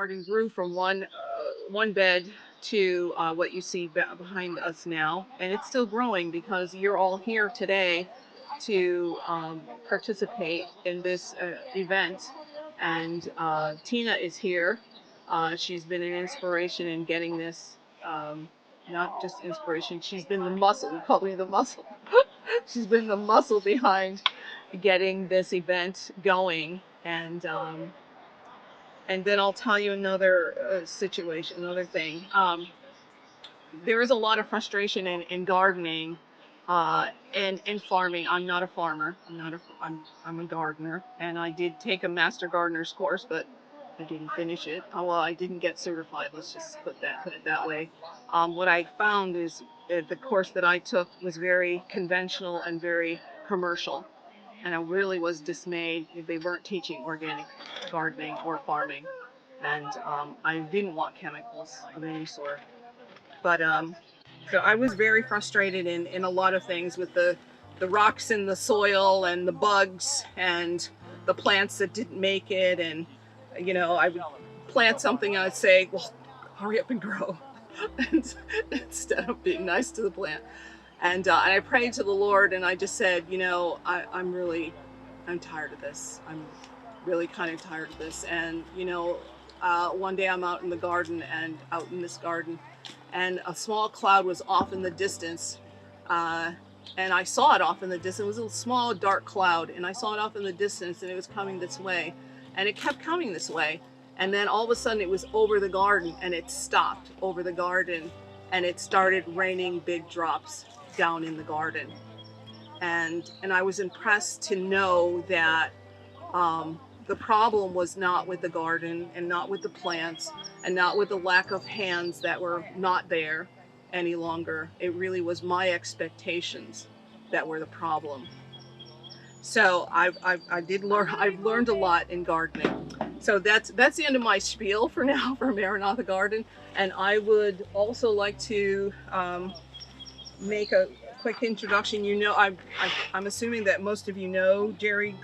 garden grew from one bed to what you see behind us now, and it's still growing because you're all here today to participate in this event. And Tina is here. She's been an inspiration in getting this. Not just inspiration, she's been the muscle. We call me the muscle. She's been the muscle behind getting this event going. And then I'll tell you another situation, another thing. There is a lot of frustration in gardening and in farming. I'm not a farmer. I'm a gardener, and I did take a master gardener's course, but I didn't finish it. Oh, well, I didn't get certified. Let's just put it that way. What I found is the course that I took was very conventional and very commercial, and I really was dismayed if they weren't teaching organic gardening or farming. And I didn't want chemicals of any sort. But so I was very frustrated in a lot of things with the rocks in the soil and the bugs and the plants that didn't make it. And I would plant something and I'd say, well, hurry up and grow, and instead of being nice to the plant. And I prayed to the Lord, and I just said, I'm tired of this. I'm really kind of tired of this. And one day I'm out in this garden, and a small cloud was off in the distance, and I saw it off in the distance. It was a small dark cloud, and I saw it off in the distance, and it was coming this way, and it kept coming this way, and then all of a sudden it was over the garden, and it stopped over the garden, and it started raining big drops down in the garden. And I was impressed to know that the problem was not with the garden and not with the plants and not with the lack of hands that were not there any longer. It really was my expectations that were the problem. So I've learned a lot in gardening. So that's the end of my spiel for now for Maranatha Garden. And I would also like to make a quick introduction. I'm assuming that most of you know Jerry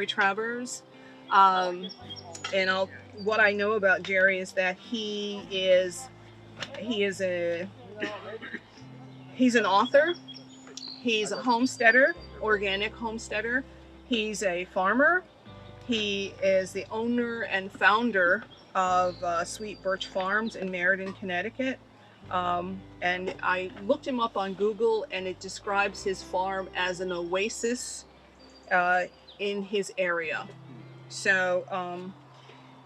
Travers, and what I know about Jerry is that he's an author, he's a homesteader, organic homesteader, he's a farmer, he is the owner and founder of Sweet Birch Farms in Meriden, Connecticut. And I looked him up on Google, and it describes his farm as an oasis in his area. So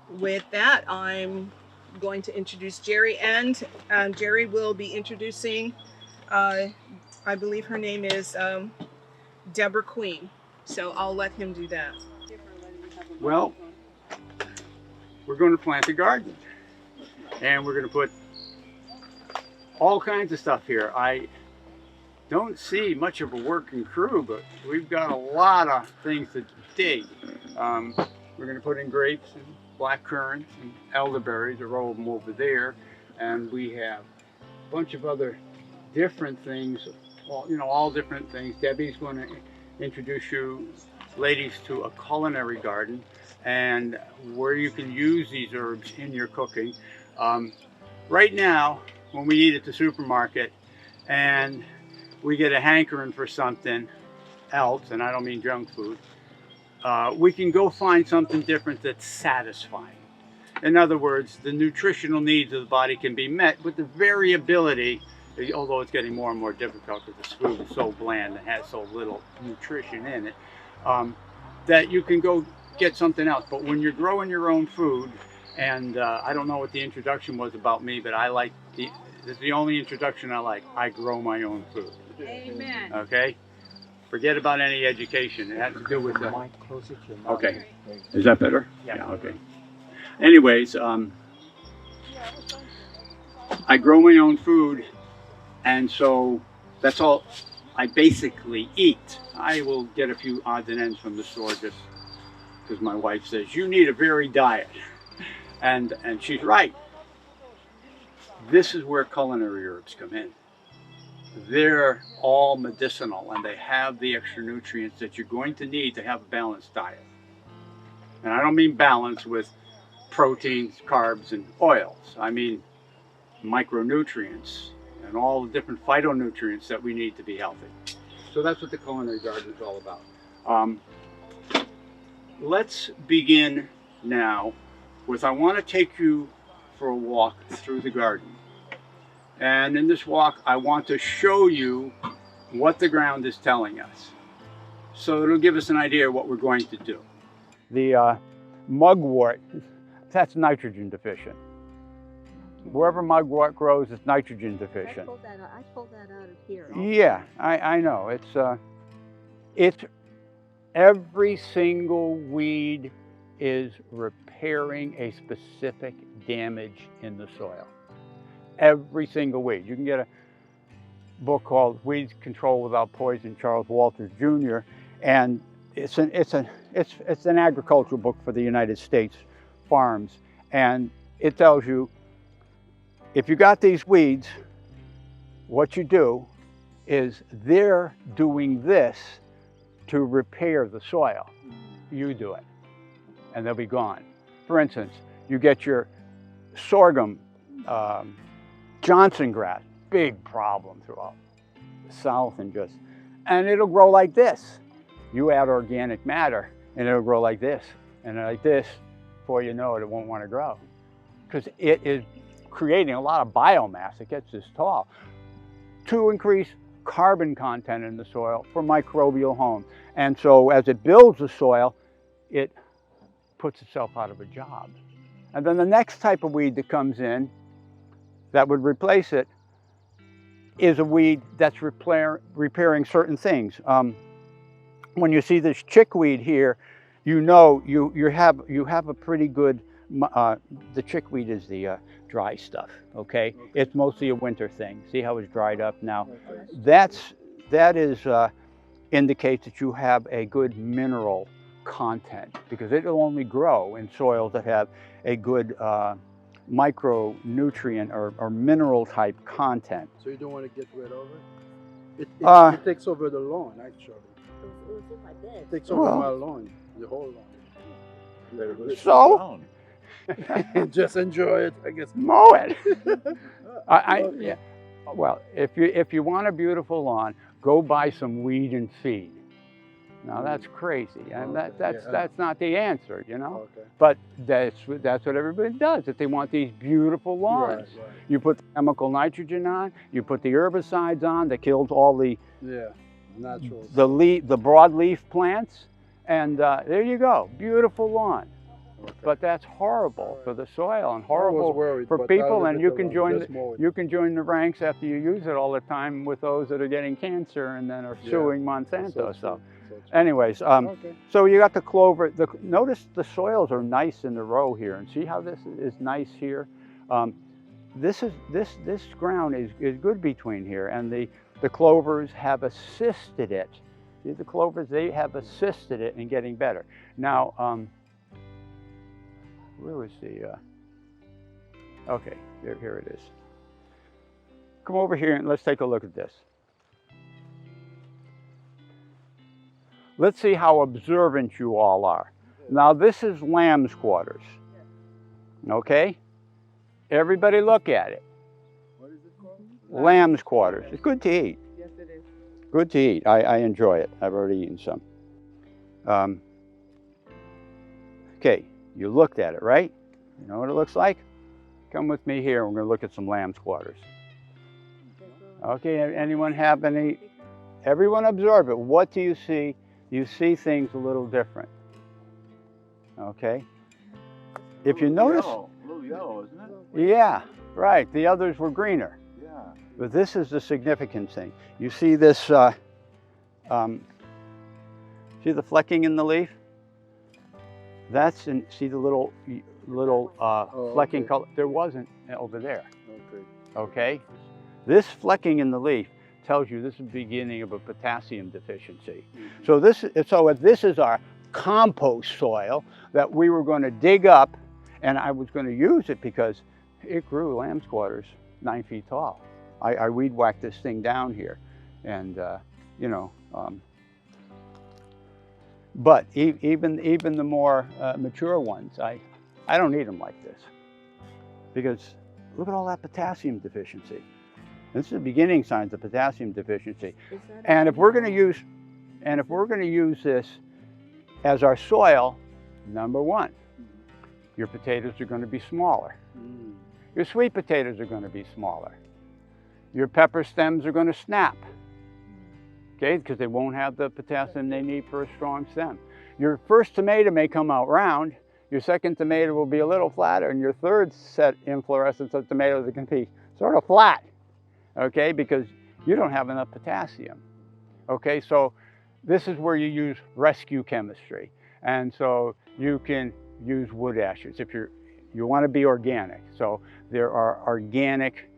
with that, I'm going to introduce Jerry, and Jerry will be introducing, I believe her name is Deborah Queen. So I'll let him do that. Well, we're going to plant a garden, and we're going to put all kinds of stuff here. I don't see much of a working crew, but we've got a lot of things to dig. We're going to put in grapes and black currants and elderberries, a row of them over there, and we have a bunch of other different things, all different things. Debbie's going to introduce you ladies to a culinary garden and where you can use these herbs in your cooking. Right now, when we eat at the supermarket and we get a hankering for something else, and I don't mean junk food, we can go find something different that's satisfying. In other words, the nutritional needs of the body can be met with the variability, although it's getting more and more difficult because this food is so bland and has so little nutrition in it, that you can go get something else. But when you're growing your own food, and I don't know what the introduction was about me, but this is the only introduction I like. I grow my own food. Amen. Okay? Forget about any education. It has to do with the... Okay. Is that better? Yeah, okay. Anyways, I grow my own food, and so that's all I basically eat. I will get a few odds and ends from the store just because my wife says, you need a varied diet. And she's right. This is where culinary herbs come in. They're all medicinal, and they have the extra nutrients that you're going to need to have a balanced diet. And I don't mean balance with proteins, carbs, and oils. I mean, micronutrients and all the different phytonutrients that we need to be healthy. So that's what the culinary garden is all about. Let's begin now with, I want to take you for a walk through the garden. And in this walk, I want to show you what the ground is telling us. So it'll give us an idea of what we're going to do. The mugwort, that's nitrogen deficient. Wherever mugwort grows, it's nitrogen deficient. I pulled that out of here. Yeah, I know. It's every single weed is repairing a specific damage in the soil. Every single weed. You can get a book called Weed Control Without Poison, Charles Walters Jr., and it's an agricultural book for the United States farms, and it tells you if you got these weeds, what you do is they're doing this to repair the soil. You do it, and they'll be gone. For instance, you get your sorghum, Johnson grass, big problem throughout the South, and it'll grow like this. You add organic matter, and it'll grow like this, and like this. Before you know it, it won't want to grow, because it is creating a lot of biomass. It gets this tall to increase carbon content in the soil for microbial home. And so as it builds the soil, it puts itself out of a job. And then the next type of weed that comes in that would replace it is a weed that's repairing certain things. When you see this chickweed here, you know you have a pretty good, the chickweed is the dry stuff, okay? It's mostly a winter thing. See how it's dried up now? That indicates that you have a good mineral content, because it will only grow in soils that have a good micronutrient or mineral type content. So you don't want to get rid of it? It takes over the lawn, actually. It was in my bed. It takes over my lawn, the whole lawn. So just enjoy it, I guess. mow it. Yeah. Well, if you want a beautiful lawn, go buy some weed and feed. Now that's crazy, and that's not the answer, you know. Okay. But that's what everybody does. If they want these beautiful lawns, Right. you put the chemical nitrogen on, you put the herbicides on that kills all the Natural. the broadleaf plants, and there you go, beautiful lawn. Okay. But that's horrible for the soil and I was horrible worried, for but people, I'll and leave you it can alone. join Just mow it. you can join the ranks after you use it all the time with those that are getting cancer and then are suing Monsanto. So anyways, Okay. so you got the clover. Notice the soils are nice in the row here, and see how this is nice here. This ground is good between here, and the clovers have assisted it. See, the clovers, they have assisted it in getting better. Now, where was the? Okay, here it is. Come over here and let's take a look at this. Let's see how observant you all are. Now this is lamb's quarters. Okay? Everybody look at it. What is it called? Lamb's quarters. It's good to eat. Yes, it is. Good to eat. I enjoy it. I've already eaten some. Okay, you looked at it, right? You know what it looks like? Come with me here. We're going to look at some lamb's quarters. Okay, anyone have any? Everyone observe it. What do you see? You see things a little different. Okay? If you notice, A little yellow, isn't it? yeah, right. The others were greener. Yeah. But this is the significant thing. You see this, see the flecking in the leaf? See the little flecking okay. color? There wasn't over there, Okay. okay? This flecking in the leaf tells you this is the beginning of a potassium deficiency. So this is our compost soil that we were going to dig up, and I was going to use it because it grew lamb's quarters 9 feet tall. I weed whacked this thing down here, and but even the more mature ones, I I don't need them like this, because look at all that potassium deficiency. This is the beginning signs of potassium deficiency. Is that And if we're going to a- use this as our soil, number one, your potatoes are going to be smaller. Mm. Your sweet potatoes are going to be smaller. Your pepper stems are going to snap, okay, because they won't have the potassium they need for a strong stem. Your first tomato may come out round, your second tomato will be a little flatter, and your third set inflorescence of tomatoes are going to be sort of flat, okay, because you don't have enough potassium. Okay, so this is where you use rescue chemistry. And so you can use wood ashes if you want to be organic. So there are organic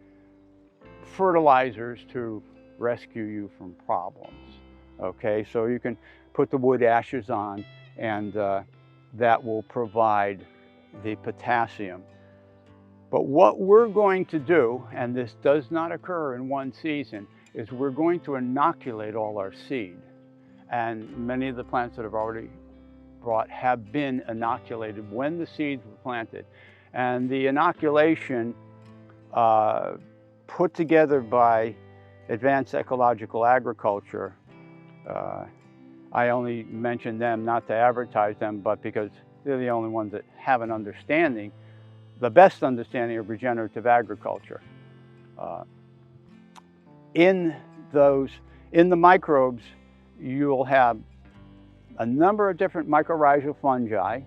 fertilizers to rescue you from problems. Okay, so you can put the wood ashes on, and that will provide the potassium. But what we're going to do, and this does not occur in one season, is we're going to inoculate all our seed. And many of the plants that I've already brought have been inoculated when the seeds were planted. And the inoculation put together by Advanced Ecological Agriculture, I only mention them not to advertise them, but because they're the only ones that have an understanding, the best understanding of regenerative agriculture. In the microbes, you'll have a number of different mycorrhizal fungi,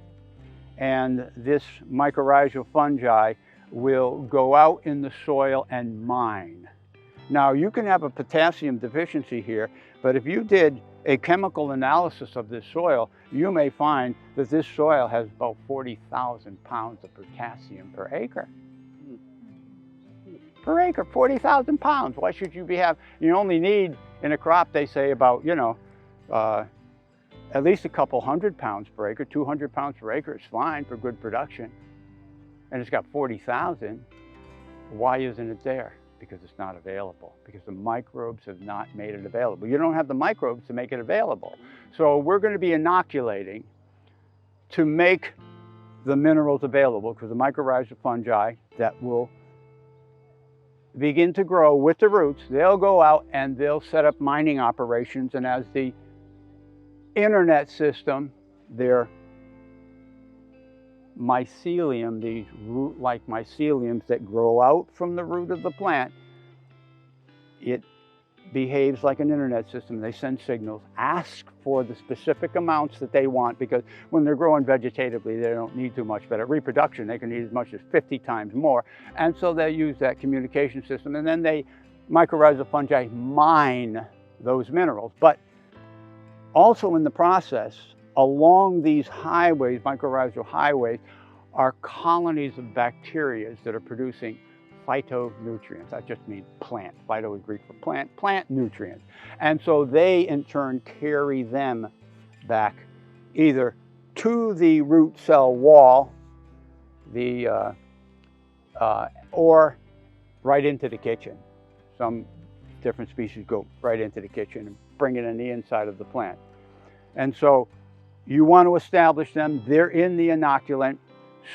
and this mycorrhizal fungi will go out in the soil and mine. Now, you can have a potassium deficiency here, but if you did a chemical analysis of this soil, you may find that this soil has about 40,000 pounds of potassium per acre. Per acre, 40,000 pounds. Why should you you only need in a crop, they say about, at least a couple 100 pounds per acre, 200 pounds per acre is fine for good production. And it's got 40,000. Why isn't it there? Because it's not available, because the microbes have not made it available. You don't have the microbes to make it available. So we're going to be inoculating to make the minerals available, because the mycorrhizal fungi that will begin to grow with the roots, they'll go out and they'll set up mining operations, and as the internet system, their mycelium, these root-like myceliums that grow out from the root of the plant, it behaves like an internet system. They send signals, ask for the specific amounts that they want, because when they're growing vegetatively, they don't need too much, but at reproduction, they can need as much as 50 times more. And so they use that communication system, and then mycorrhizal fungi mine those minerals. But also in the process, along these highways, mycorrhizal highways, are colonies of bacteria that are producing phytonutrients. That just means plant. Phyto is Greek for plant, plant nutrients. And so they in turn carry them back either to the root cell wall, or right into the kitchen. Some different species go right into the kitchen and bring it in the inside of the plant. And so you want to establish them. They're in the inoculant.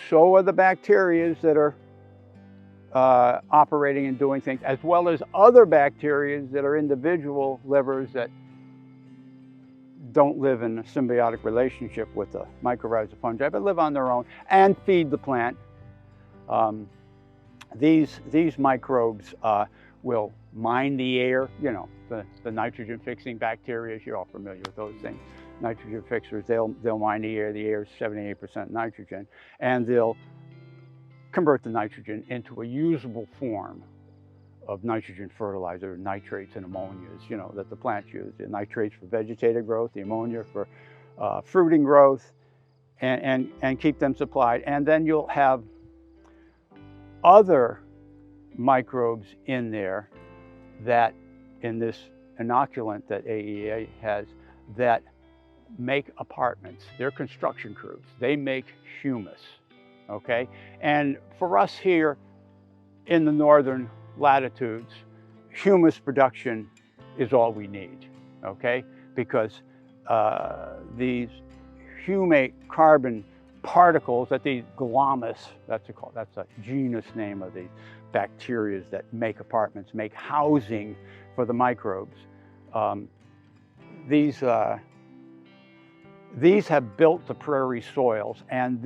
So are the bacteria that are operating and doing things, as well as other bacteria that are individual livers that don't live in a symbiotic relationship with the mycorrhizal fungi, but live on their own and feed the plant. These microbes will mine the air, the nitrogen-fixing bacteria. You're all familiar with those things. Nitrogen fixers, they'll mine the air. The air is 78% nitrogen, and they'll convert the nitrogen into a usable form of nitrogen fertilizer, nitrates and ammonias, that the plants use. The nitrates for vegetative growth, the ammonia for fruiting growth, and keep them supplied. And then you'll have other microbes in there that, in this inoculant that AEA has, that make apartments. They're construction crews. They make humus, okay? And for us here in the northern latitudes, humus production is all we need, okay? Because these humate carbon particles that these glomus, that's a genus name of these bacteria that make apartments, make housing for the microbes. These have built the prairie soils, and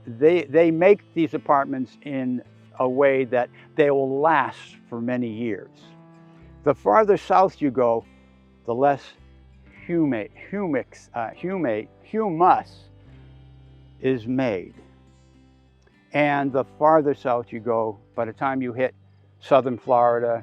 they make these apartments in a way that they will last for many years. The farther south you go, the less humus is made. And the farther south you go, by the time you hit southern Florida,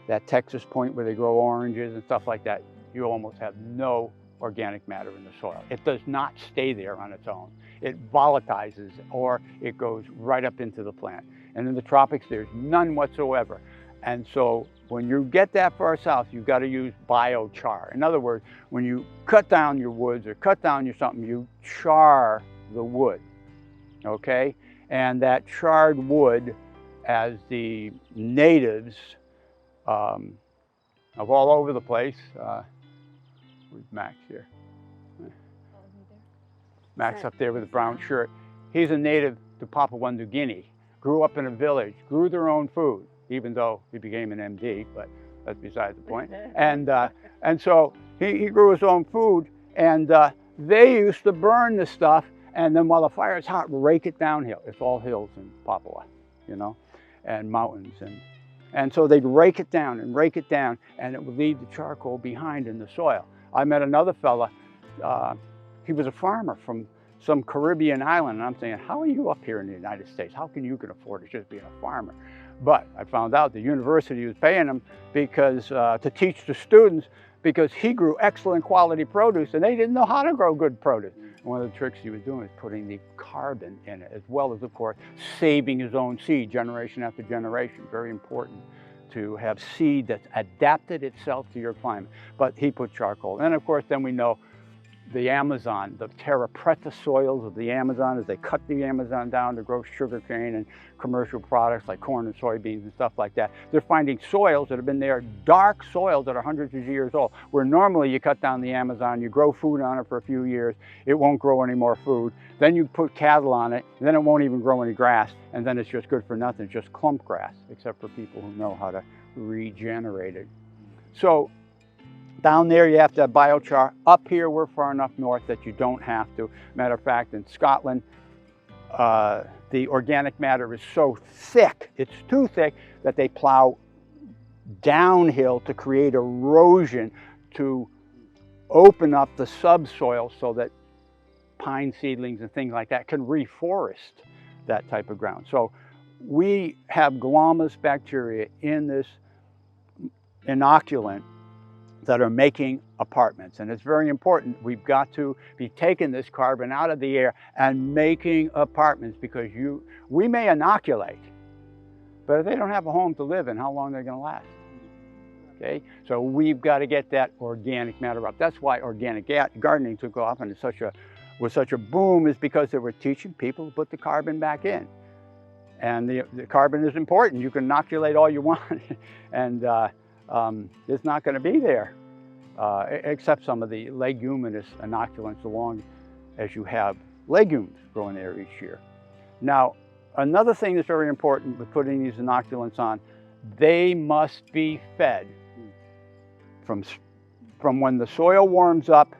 that Texas point where they grow oranges and stuff like that, you almost have no organic matter in the soil. It does not stay there on its own. It volatilizes, or it goes right up into the plant. And in the tropics, there's none whatsoever. And so when you get that far south, you've got to use biochar. In other words, when you cut down your woods or cut down your something, you char the wood, okay? And that charred wood, as the natives of all over the place, where's Max here? Max up there with a brown shirt. He's a native to Papua New Guinea, grew up in a village, grew their own food, even though he became an MD, but that's beside the point. And so he grew his own food, and they used to burn the stuff, and then while the fire is hot, rake it downhill. It's all hills in Papua, you know, and mountains. And so they'd rake it down, and it would leave the charcoal behind in the soil. I met another fella, he was a farmer from some Caribbean island, and I'm saying, how are you up here in the United States? How can you afford it just being a farmer? But I found out the university was paying him because to teach the students, because he grew excellent quality produce, and they didn't know how to grow good produce. And one of the tricks he was doing was putting the carbon in it, as well as, of course, saving his own seed generation after generation. Very important to have seed that's adapted itself to your climate. But he put charcoal. And of course, then we know the Amazon, the terra preta soils of the Amazon, as they cut the Amazon down to grow sugarcane and commercial products like corn and soybeans and stuff like that. They're finding soils that have been there, dark soils that are hundreds of years old, where normally you cut down the Amazon, you grow food on it for a few years, it won't grow any more food. Then you put cattle on it, and then it won't even grow any grass, and then it's just good for nothing, it's just clump grass, except for people who know how to regenerate it. So down there you have to have biochar. Up here we're far enough north that you don't have to. Matter of fact, in Scotland, the organic matter is so thick, it's too thick, that they plow downhill to create erosion, to open up the subsoil so that pine seedlings and things like that can reforest that type of ground. So we have glomus bacteria in this inoculant that are making apartments. And it's very important. We've got to be taking this carbon out of the air and making apartments, because we may inoculate, but if they don't have a home to live in, how long are they going to last? Okay, so we've got to get that organic matter up. That's why organic gardening took off and was such a boom, is because they were teaching people to put the carbon back in. And the carbon is important. You can inoculate all you want, and it's not going to be there, except some of the leguminous inoculants, along as you have legumes growing there each year. Now, another thing that's very important with putting these inoculants on, they must be fed from when the soil warms up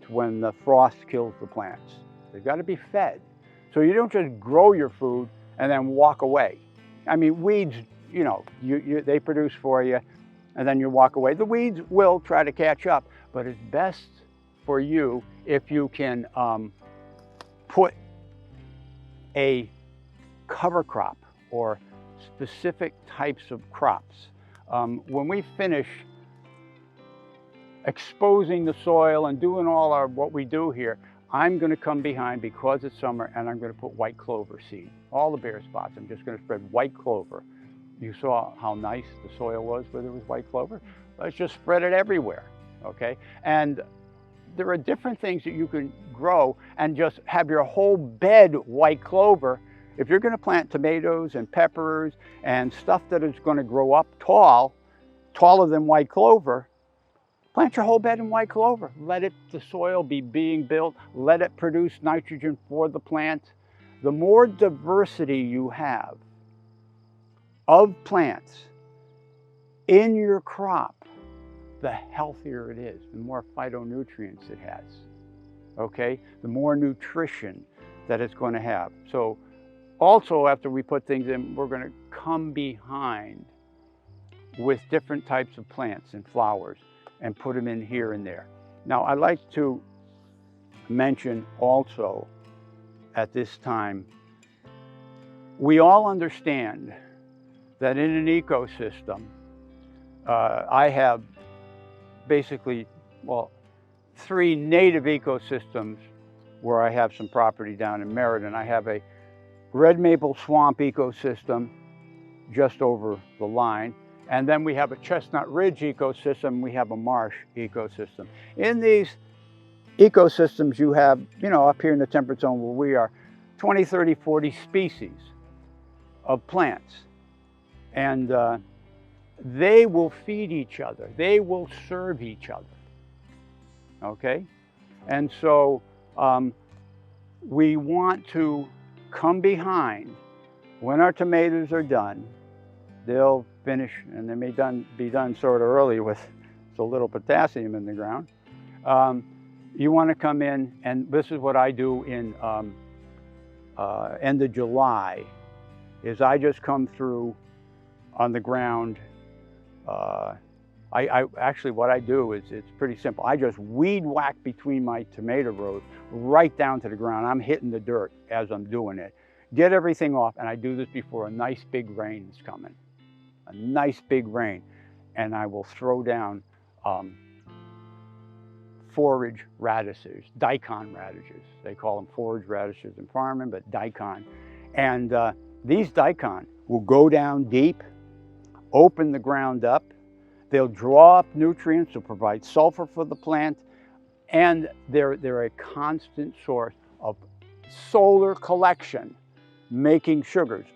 to when the frost kills the plants. They've got to be fed. So you don't just grow your food and then walk away. I mean, weeds, you know, they produce for you, and then you walk away. The weeds will try to catch up, but it's best for you if you can put a cover crop or specific types of crops. When we finish exposing the soil and doing all what we do here, I'm going to come behind, because it's summer, and I'm going to put white clover seed. All the bare spots, I'm just going to spread white clover. You saw how nice the soil was where there was white clover. Let's just spread it everywhere, okay? And there are different things that you can grow and just have your whole bed white clover. If you're going to plant tomatoes and peppers and stuff that is going to grow up tall, taller than white clover, Plant your whole bed in white clover. Let the soil be being built. Let it produce nitrogen for the plant. The more diversity you have of plants in your crop, the healthier it is, the more phytonutrients it has, okay? The more nutrition that it's going to have. So also after we put things in, we're going to come behind with different types of plants and flowers and put them in here and there. Now I'd like to mention also at this time, we all understand that in an ecosystem, I have basically, well, 3 native ecosystems where I have some property down in Meriden. I have a red maple swamp ecosystem just over the line. And then we have a chestnut ridge ecosystem, we have a marsh ecosystem. In these ecosystems you have, you know, up here in the temperate zone where we are, 20, 30, 40 species of plants. And they will feed each other. They will serve each other, okay? And so we want to come behind. When our tomatoes are done, they'll finish, and they may be done sort of early with so little potassium in the ground. You want to come in, and this is what I do in end of July, is I just come through on the ground. Actually what I do is, it's pretty simple. I just weed whack between my tomato rows right down to the ground. I'm hitting the dirt as I'm doing it. Get everything off, and I do this before a nice big rain is coming. A nice big rain. And I will throw down forage radishes, daikon radishes. They call them forage radishes in farming, but daikon. And these daikon will go down deep, open the ground up. They'll draw up nutrients to provide sulfur for the plant, and they're a constant source of solar collection, making sugars.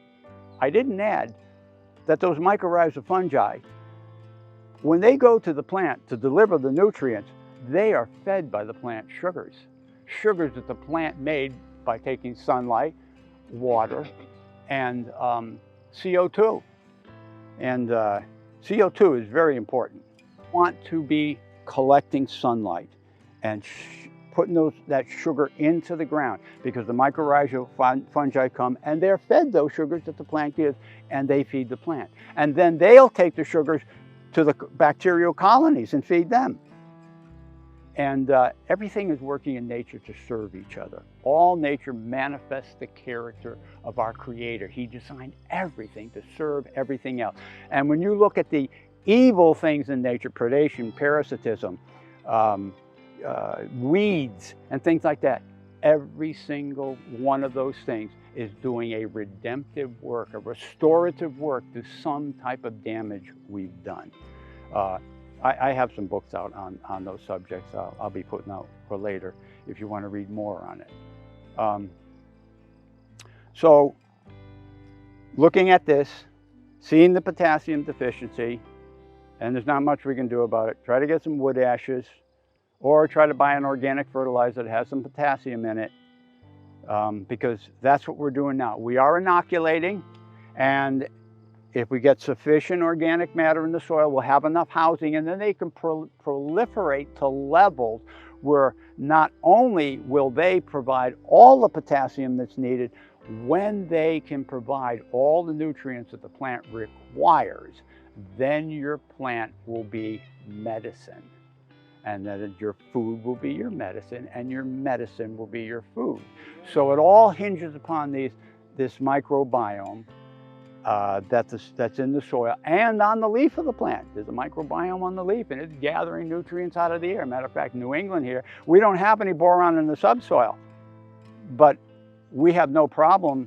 I didn't add that those mycorrhizal fungi, when they go to the plant to deliver the nutrients, they are fed by the plant sugars. Sugars that the plant made by taking sunlight, water, and CO2. And CO2 is very important. Want to be collecting sunlight and putting that sugar into the ground, because the mycorrhizal fungi come and they're fed those sugars that the plant gives, and they feed the plant. And then they'll take the sugars to the bacterial colonies and feed them. And everything is working in nature to serve each other. All nature manifests the character of our Creator. He designed everything to serve everything else. And when you look at the evil things in nature, predation, parasitism, weeds, and things like that, every single one of those things is doing a redemptive work, a restorative work to some type of damage we've done. I have some books out on those subjects I'll be putting out for later if you want to read more on it. So looking at this, seeing the potassium deficiency, and there's not much we can do about it. Try to get some wood ashes, or try to buy an organic fertilizer that has some potassium in it, because that's what we're doing now. We are inoculating, and if we get sufficient organic matter in the soil, we'll have enough housing, and then they can proliferate to levels where not only will they provide all the potassium that's needed, when they can provide all the nutrients that the plant requires, then your plant will be medicine. And then your food will be your medicine, and your medicine will be your food. So it all hinges upon this microbiome that's in the soil and on the leaf of the plant. There's a microbiome on the leaf, and it's gathering nutrients out of the air. Matter of fact, New England here, we don't have any boron in the subsoil, but we have no problem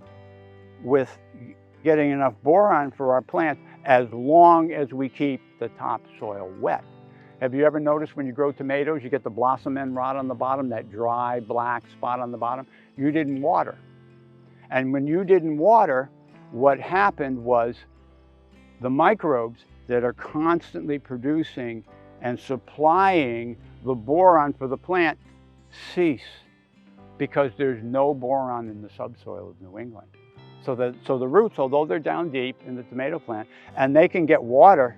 with getting enough boron for our plants as long as we keep the topsoil wet. Have you ever noticed when you grow tomatoes, you get the blossom end rot on the bottom, that dry black spot on the bottom? You didn't water. And when you didn't water, what happened was the microbes that are constantly producing and supplying the boron for the plant cease because there's no boron in the subsoil of New England. So the roots, although they're down deep in the tomato plant and they can get water,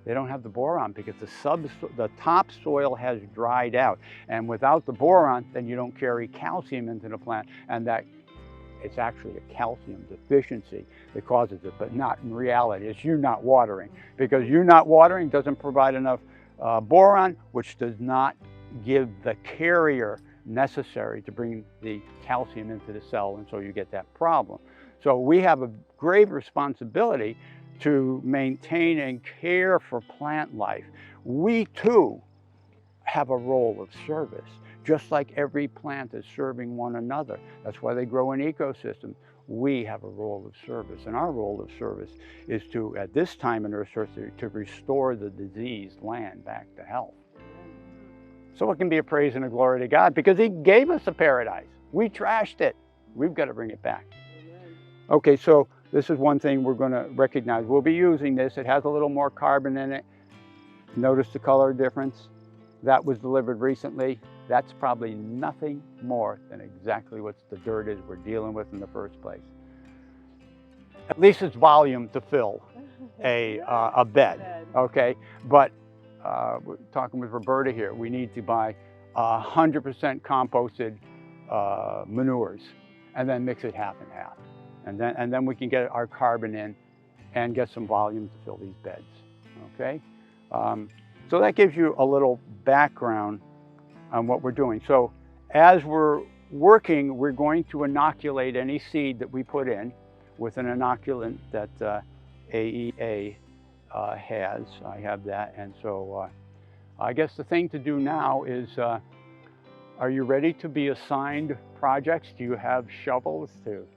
they don't have the boron because the topsoil has dried out. And without the boron, then you don't carry calcium into the plant, and that it's actually a calcium deficiency that causes it, but not in reality. It's you not watering, because you not watering doesn't provide enough boron, which does not give the carrier necessary to bring the calcium into the cell, and so you get that problem. So we have a grave responsibility to maintain and care for plant life. We too have a role of service, just like every plant is serving one another. That's why they grow in ecosystems. We have a role of service, and our role of service is to, at this time in Earth's history, to restore the diseased land back to health. So it can be a praise and a glory to God, because He gave us a paradise. We trashed it. We've got to bring it back. Okay, so this is one thing we're going to recognize. We'll be using this. It has a little more carbon in it. Notice the color difference. That was delivered recently. That's probably nothing more than exactly what the dirt is we're dealing with in the first place. At least it's volume to fill a bed, okay? But we're talking with Roberta here. We need to buy 100% composted manures and then mix it half and half. And then we can get our carbon in and get some volume to fill these beds, okay? So that gives you a little background on what we're doing. So as we're working, we're going to inoculate any seed that we put in with an inoculant that AEA has. I have that, and so I guess the thing to do now is, are you ready to be assigned projects? Do you have shovels to